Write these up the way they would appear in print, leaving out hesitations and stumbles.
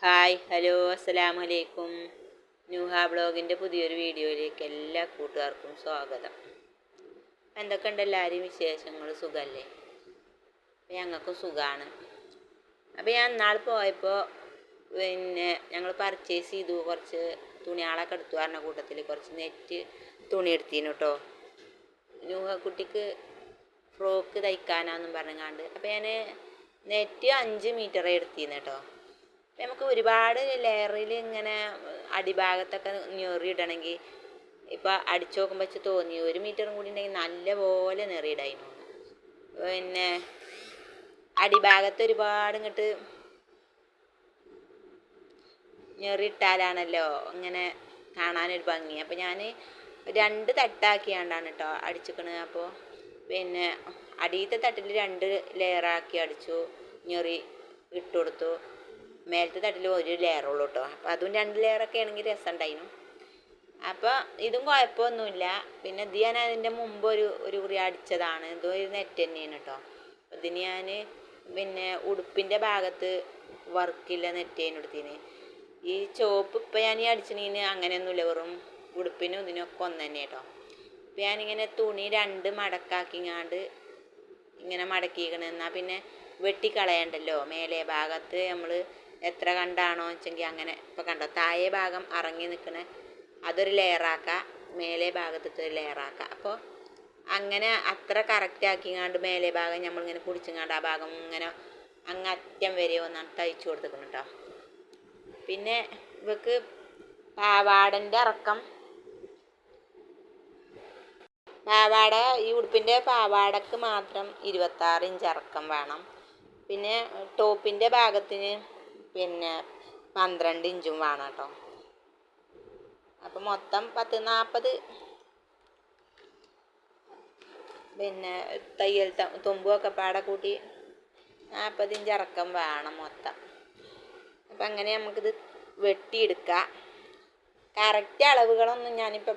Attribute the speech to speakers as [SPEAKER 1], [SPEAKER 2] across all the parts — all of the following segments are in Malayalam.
[SPEAKER 1] ഹായ് ഹലോ അസ്സലാമു അലൈക്കും. ന്യൂഹ ബ്ലോഗിൻ്റെ പുതിയൊരു വീഡിയോയിലേക്ക് എല്ലാ കൂട്ടുകാർക്കും സ്വാഗതം. എന്തൊക്കെയുണ്ട് എല്ലാവരും വിശേഷങ്ങൾ? സുഖമല്ലേ? ഞങ്ങൾക്കും സുഖമാണ്. അപ്പോൾ ഞാൻ ഇന്നാൾ പോയപ്പോൾ ഞങ്ങൾ പർച്ചേസ് ചെയ്തു. കുറച്ച് തുണികളൊക്കെ എടുത്തു പറഞ്ഞ കൂട്ടത്തിൽ കുറച്ച് നെറ്റ് തുണി എടുത്തിരുന്നു കേട്ടോ. ന്യൂഹ കുട്ടിക്ക് ഫ്രോക്ക് തയ്ക്കാനാന്നും പറഞ്ഞങ്ങാണ്ട്. അപ്പോൾ ഞാൻ നെറ്റ് 5 മീറ്റർ എടുത്തിരുന്നു കേട്ടോ. നമുക്ക് ഒരുപാട് ലെയറിൽ ഇങ്ങനെ അടിഭാഗത്തൊക്കെ ഞെറിയിടണമെങ്കിൽ ഇപ്പോൾ അടിച്ചു നോക്കുമ്പോൾ വെച്ച് തോന്നി 1 മീറ്ററും കൂടി ഉണ്ടെങ്കിൽ നല്ല പോലെ ഞെറിയിടായിരുന്നു. അടിഭാഗത്ത് ഒരുപാട് ഇങ്ങോട്ട് ഞെറിയിട്ടാലാണല്ലോ ഇങ്ങനെ കാണാനൊരു ഭംഗി. അപ്പോൾ ഞാൻ 2 തട്ടാക്കിയാണ്ടാണ് കേട്ടോ അടിച്ചിക്കണത്. അപ്പോൾ അടിയത്തെ തട്ടിൽ 2 ലെയറാക്കി അടിച്ചു, ഞെറി ഇട്ട് കൊടുത്തു. മേലത്തെ തട്ടിൽ 1 ലെയറുള്ളൂ കേട്ടോ. അപ്പോൾ അതും 2 ലെയറൊക്കെ ആണെങ്കിൽ രസം ഉണ്ടായിരുന്നു. അപ്പോൾ ഇതും കുഴപ്പമൊന്നുമില്ല. പിന്നെ ഇത് ഞാൻ അതിൻ്റെ മുമ്പ് ഒരു കുറി അടിച്ചതാണ്. ഇതും ഒരു നെറ്റ് തന്നെയാണ് കേട്ടോ. ഇതിന് ഞാൻ ഉടുപ്പിൻ്റെ ഭാഗത്ത് വർക്കില്ല നെറ്റേന് എടുത്തിന്. ഈ ചോപ്പ് ഇപ്പം ഞാൻ ഈ അടിച്ചതിന് അങ്ങനെയൊന്നുമില്ല, വെറും ഉടുപ്പിനും ഇതിനൊക്കെ ഒന്ന് തന്നെ കേട്ടോ. അപ്പം ഞാനിങ്ങനെ തുണി 2 മടക്കാക്കിങ്ങാണ്ട് ഇങ്ങനെ മടക്കിക്കണ. എന്നാൽ പിന്നെ വെട്ടിക്കളയണ്ടല്ലോ. മേലെ ഭാഗത്ത് നമ്മൾ എത്ര കണ്ടാണോ വെച്ചെങ്കിൽ അങ്ങനെ ഇപ്പോൾ കണ്ടോ, താഴെ ഭാഗം ഇറങ്ങി നിൽക്കണ അതൊരു ലെയറാക്കാം, മേലെ ഭാഗത്തൊരു ലെയറാക്കാം. അപ്പോൾ അങ്ങനെ അത്ര കറക്റ്റ് ആക്കിങ്ങാണ്ട് മേലെ ഭാഗം നമ്മളിങ്ങനെ പിടിച്ചിങ്ങാണ്ട് ആ ഭാഗം ഇങ്ങനെ അങ്ങറ്റം വരെ ഒന്നാണ് തയ്ച്ചു കൊടുത്തിക്കണം കേട്ടോ. പിന്നെ ഇവക്ക് പാവാടൻ്റെ ഇറക്കം, പാവാട ഈ ഉടുപ്പിൻ്റെ പാവാടക്ക് മാത്രം 26 ഇഞ്ച് ഇറക്കം വേണം. പിന്നെ ടോപ്പിൻ്റെ ഭാഗത്തിന് 12 ഇഞ്ചും വേണം കേട്ടോ. അപ്പം മൊത്തം 40 തയ്യൽ തുമ്പുമൊക്കെ പാടെ കൂട്ടി 40 ഇഞ്ച് ഇറക്കം വേണം മൊത്തം. അപ്പം അങ്ങനെ നമുക്കിത് വെട്ടിയെടുക്കാം. കറക്റ്റ് അളവുകളൊന്നും ഞാനിപ്പോൾ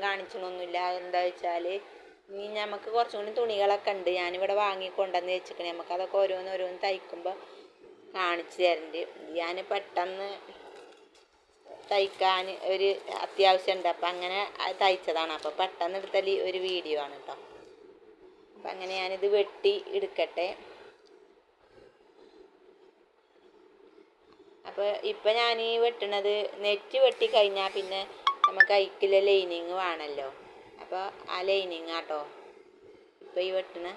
[SPEAKER 1] കാണിച്ചണമൊന്നുമില്ല. എന്താ വെച്ചാൽ ഇനി നമുക്ക് കുറച്ചും കൂടി തുണികളൊക്കെ ഉണ്ട്, ഞാനിവിടെ വാങ്ങിക്കൊണ്ടെന്ന് വെച്ചിക്കണേ. നമുക്കതൊക്കെ ഓരോന്ന് തയ്ക്കുമ്പോൾ കാണിച്ചു തരണ്ട്. ഞാൻ പെട്ടെന്ന് തയ്ക്കാൻ ഒരു അത്യാവശ്യമുണ്ട്, അപ്പം അങ്ങനെ തയ്ച്ചതാണ്. അപ്പോൾ പെട്ടെന്ന് എടുത്താൽ ഒരു വീഡിയോ ആണ് കേട്ടോ. അപ്പം അങ്ങനെ ഞാനിത് വെട്ടി എടുക്കട്ടെ. അപ്പോൾ ഇപ്പം ഞാൻ ഈ വെട്ടണത് നെറ്റ് വെട്ടി കഴിഞ്ഞാൽ പിന്നെ നമുക്ക് കൈക്കിലെ ലൈനിങ് വേണമല്ലോ. അപ്പോൾ ആ ലൈനിങ് കേട്ടോ ഇപ്പോൾ ഈ വെട്ടണ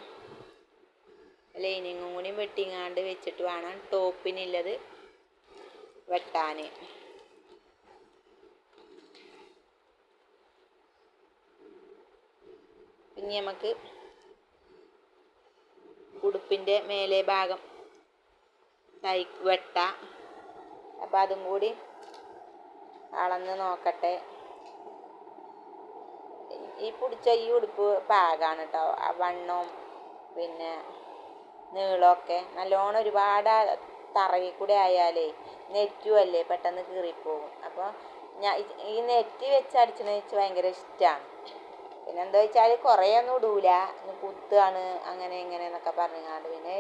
[SPEAKER 1] ലൈനിങ്ങും കൂടി വെട്ടിങ്ങാണ്ട് വെച്ചിട്ട് വേണം ടോപ്പിനുള്ളത് വെട്ടാൻ. പിന്നെ നമുക്ക് ഉടുപ്പിൻ്റെ മേലെ ഭാഗം വെട്ടാം. അപ്പം അതും കൂടി അളന്ന് നോക്കട്ടെ. ഈ പിടിച്ച ഈ ഉടുപ്പ് പാകമാണ് കേട്ടോ. ആ വണ്ണവും നീളമൊക്കെ നല്ലോണം ഒരുപാട് തറയിൽ കൂടെ ആയാലേ നെറ്റും അല്ലേ പെട്ടെന്ന് കീറിപ്പോകും. അപ്പോൾ ഈ നെറ്റ് വെച്ച് അടിച്ചെന്ന് വെച്ച് ഭയങ്കര ഇഷ്ടമാണ്. പിന്നെ എന്താ വെച്ചാൽ കുറേ ഒന്നും ഇടൂല, കുത്താണ് അങ്ങനെ ഇങ്ങനെ എന്നൊക്കെ പറഞ്ഞാണ്ട്. പിന്നെ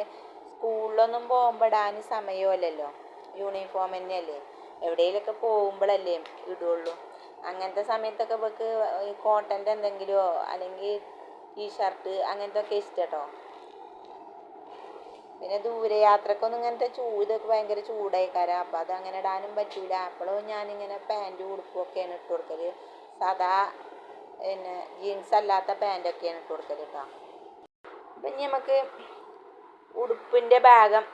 [SPEAKER 1] സ്കൂളിലൊന്നും പോകുമ്പോൾ ഇടാൻ സമയമല്ലല്ലോ, യൂണിഫോം തന്നെയല്ലേ. എവിടെയെങ്കിലുമൊക്കെ പോകുമ്പോഴല്ലേ ഇടുള്ളൂ. അങ്ങനത്തെ സമയത്തൊക്കെ ഇവർക്ക് കോട്ടൻ്റെ എന്തെങ്കിലുമോ അല്ലെങ്കിൽ ടീഷർട്ട് അങ്ങനത്തെ ഒക്കെ ഇഷ്ടം കേട്ടോ. പിന്നെ ദൂരയാത്രക്കൊന്നും ഇങ്ങനത്തെ ഇതൊക്കെ ഭയങ്കര ചൂടായിക്കാരം. അപ്പോൾ അത് അങ്ങനെ ഇടാനും പറ്റൂല. അപ്പോഴും ഞാനിങ്ങനെ പാൻറ്റും ഉടുപ്പൊക്കെയാണ് ഇട്ട് കൊടുക്കൽ. സാധാ ജീൻസ് അല്ലാത്ത പാൻറ്റൊക്കെയാണ് ഇട്ട് കൊടുക്കൽ കേട്ടോ. അപ്പം ഇനി നമുക്ക് ഉടുപ്പിൻ്റെ ഭാഗം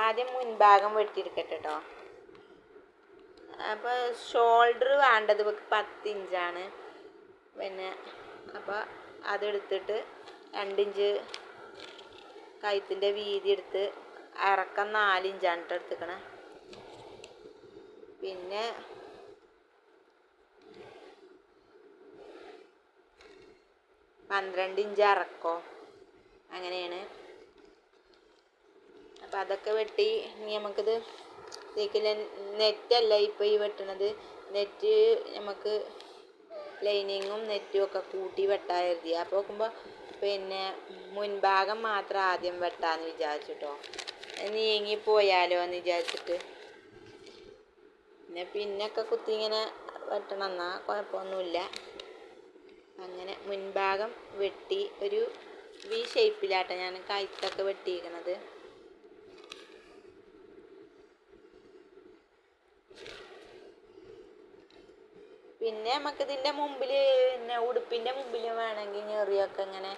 [SPEAKER 1] ആദ്യം മുൻഭാഗം വെട്ടിയെടുക്കട്ടെ കേട്ടോ. അപ്പോൾ ഷോൾഡർ വേണ്ടത് 10 ഇഞ്ചാണ്. അപ്പോൾ അതെടുത്തിട്ട് 2 ഇഞ്ച് കഴുത്തിൻ്റെ വീതി എടുത്ത് ഇറക്കം 4 ഇഞ്ചാണ് കേട്ടോ എടുത്തിക്കണേ. പിന്നെ 12 ഇഞ്ച് ഇറക്കോ അങ്ങനെയാണ്. അപ്പം അതൊക്കെ വെട്ടി ഇനി നമുക്കിത് നെറ്റല്ല ഇപ്പോൾ ഈ വെട്ടണത്. നെറ്റ് നമുക്ക് ലൈനിങ്ങും നെറ്റും ഒക്കെ കൂട്ടി വെട്ടാൻ കരുതി. അപ്പോൾ നോക്കുമ്പോൾ മുൻഭാഗം മാത്രം ആദ്യം വെട്ടാമെന്ന് വിചാരിച്ചു കേട്ടോ. നീങ്ങിപ്പോയാലോ എന്ന് വിചാരിച്ചിട്ട് പിന്നൊക്കെ കുത്തി ഇങ്ങനെ വെട്ടണം, എന്നാൽ കുഴപ്പമൊന്നുമില്ല. അങ്ങനെ മുൻഭാഗം വെട്ടി ഒരു വി ഷേപ്പിലാട്ടോ ഞാൻ കഴുത്തൊക്കെ വെട്ടിയിരിക്കണത്. പിന്നെ നമുക്കിതിൻ്റെ മുമ്പിൽ പിന്നെ ഉടുപ്പിൻ്റെ മുമ്പിൽ വേണമെങ്കിൽ ഞെറിയൊക്കെ ഇങ്ങനെ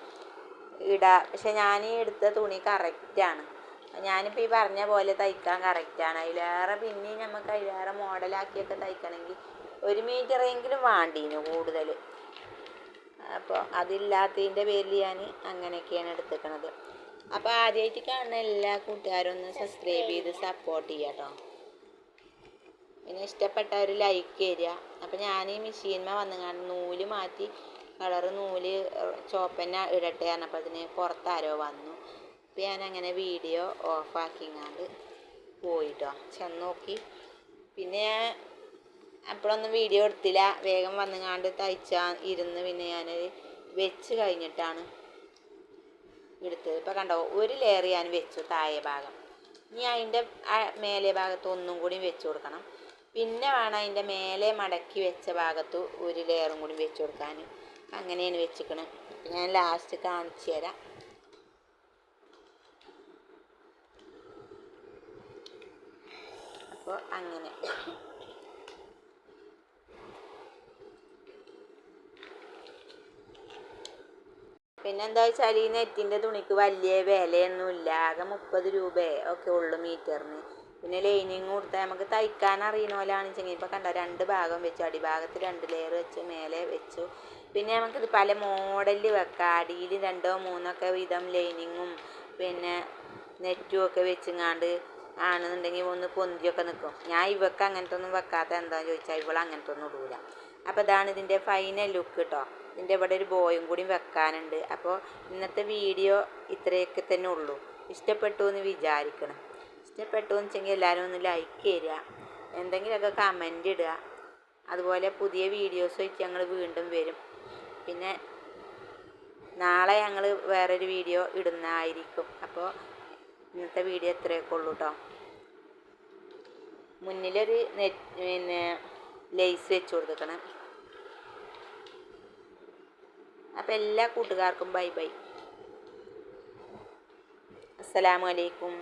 [SPEAKER 1] ഇടാം. പക്ഷെ ഞാൻ ഈ എടുത്ത തുണി കറക്റ്റാണ്. ഞാനിപ്പോൾ ഈ പറഞ്ഞ പോലെ തയ്ക്കാൻ കറക്റ്റാണ്. അതിലേറെ പിന്നെയും നമുക്ക് അതിലേറെ മോഡലാക്കിയൊക്കെ തയ്ക്കണമെങ്കിൽ 1 മീറ്ററെങ്കിലും വേണ്ടീനു കൂടുതൽ. അപ്പോൾ അതില്ലാത്തതിൻ്റെ പേരിൽ ഞാൻ അങ്ങനെയൊക്കെയാണ് എടുത്തിരിക്കണത്. അപ്പോൾ ആദ്യമായിട്ട് കാണുന്ന എല്ലാ കൂട്ടുകാരും ഒന്ന് സബ്സ്ക്രൈബ് ചെയ്ത് സപ്പോർട്ട് ചെയ്യാം കേട്ടോ. പിന്നെ ഇഷ്ടപ്പെട്ട ഒരു ലൈക്ക് തരിക. അപ്പോൾ ഞാൻ ഈ മെഷീന്മേൽ വന്നുകൊണ്ട് നൂല് മാറ്റി കളറ് നൂല് ചോപ്പന്നെ ഇടട്ടെ പറഞ്ഞപ്പോൾ അതിന് പുറത്താരോ വന്നു. അപ്പോൾ ഞാനങ്ങനെ വീഡിയോ ഓഫാക്കിങ്ങാണ്ട് പോയിട്ടോ ചെന്ന് നോക്കി. പിന്നെ ഞാൻ അപ്പോഴൊന്നും വീഡിയോ എടുത്തില്ല, വേഗം വന്നുകൊണ്ട് ഇരുന്ന് പിന്നെ ഞാൻ വെച്ച് കഴിഞ്ഞിട്ടാണ് എടുത്തത്. ഇപ്പോൾ കണ്ടോ, ഒരു ലെയർ ഞാൻ വെച്ചു താഴെ ഭാഗം. ഇനി അതിൻ്റെ മേലെ ഭാഗത്ത് ഒന്നും കൂടി വെച്ച് കൊടുക്കണം. പിന്നെ വേണം അതിൻ്റെ മേലെ മടക്കി വെച്ച ഭാഗത്ത് ഒരു ലെയറും കൂടി വെച്ച് കൊടുക്കാൻ. അങ്ങനെയാണ് വെച്ചിരിക്കണത്. ഞാൻ ലാസ്റ്റ് കാണിച്ചു തരാം. അപ്പോൾ അങ്ങനെ പിന്നെന്താ വെച്ചാൽ ഈ നെറ്റിൻ്റെ തുണിക്ക് വലിയ വിലയൊന്നുമില്ല. ആകെ 30 രൂപയെ ഒക്കെ ഉള്ളു മീറ്ററിന്. പിന്നെ ലൈനിങ് കൊടുത്താൽ നമുക്ക് തയ്ക്കാൻ അറിയുന്ന പോലെയാണെന്ന് വെച്ചെങ്കിൽ ഇപ്പോൾ കണ്ടോ 2 ഭാഗം വെച്ചു, അടിഭാഗത്ത് 2 ലെയർ വെച്ചു, മേലെ വെച്ചു. പിന്നെ നമുക്കിത് പല മോഡലിൽ വെക്കാം. അടിയിൽ 2ഓ 3ഓ വീതം ലൈനിങ്ങും പിന്നെ നെറ്റും ഒക്കെ വെച്ചിങ്ങാണ്ട് ആണെന്നുണ്ടെങ്കിൽ ഒന്ന് പൊന്തിയൊക്കെ നിൽക്കും. ഞാൻ ഇവക്ക് അങ്ങനത്തെ ഒന്നും വെക്കാത്ത എന്താണെന്ന് ചോദിച്ചാൽ ഇവൾ അങ്ങനത്തെ ഒന്നും ഇടൂല. അപ്പോൾ ഇതാണ് ഇതിൻ്റെ ഫൈനൽ ലുക്ക് കേട്ടോ. ഇതിൻ്റെ ഇവിടെ ഒരു ബോയും കൂടി വെക്കാനുണ്ട്. അപ്പോൾ ഇന്നത്തെ വീഡിയോ ഇത്രയൊക്കെ തന്നെ ഉള്ളൂ. ഇഷ്ടപ്പെട്ടു എന്ന് വിചാരിക്കണം. ഇഷ്ടപ്പെട്ടു എന്ന് വെച്ചെങ്കിൽ എല്ലാവരും ഒന്ന് ലൈക്ക് തരിക, എന്തെങ്കിലുമൊക്കെ കമൻ്റ് ഇടുക. അതുപോലെ പുതിയ വീഡിയോസായിട്ട് ഞങ്ങൾ വീണ്ടും വരും. പിന്നെ നാളെ ഞങ്ങൾ വേറൊരു വീഡിയോ ഇടുന്നതായിരിക്കും. അപ്പോൾ ഇന്നത്തെ വീഡിയോ ഇത്രയൊക്കെ ഉള്ളൂ കേട്ടോ. മുന്നിലൊരു പിന്നെ ലേസ് വെച്ച് കൊടുക്കണം. അപ്പോൾ എല്ലാ കൂട്ടുകാർക്കും ബൈ ബൈ. അസ്സലാമു അലൈക്കും.